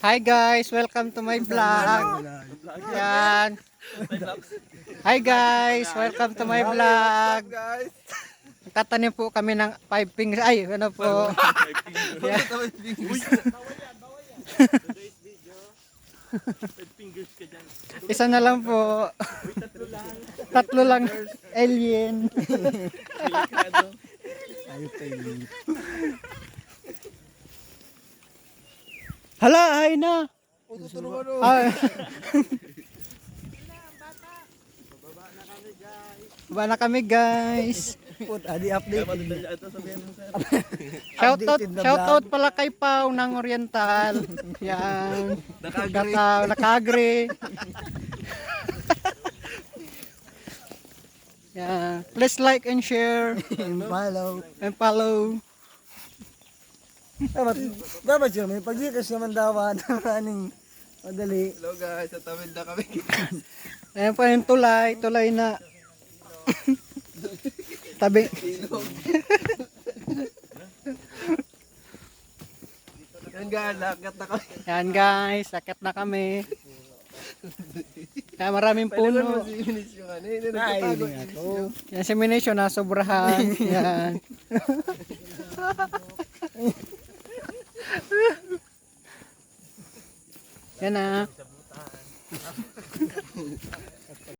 Hi guys, welcome to my vlog. Yan. Hi guys, welcome to my vlog. Tatanim po kami ng 5 fingers. Ay, ano po? Yan. Isa na lang po. Tatlo lang. Alien. Hala, ay na. Ay. Baba na kami guys. Adi update. Shoutout pala kay Pau ng Oriental. Yan. Nakagri. Yeah. Please like and share Follow. and follow. Dapat yun, may pag-ikas naman dapat. Aning madali. Hello guys, tatawid na kami. Ayan po yung tulay. Tulay na. Tabi. Yan guys, lakat na kami. Yan guys, sakit na kami. Kaya maraming puno. Finish yung ano, yun Ay, nagtatago. hindi nga to. Yan si Minisyo na sobrahan. Yan. Yan na.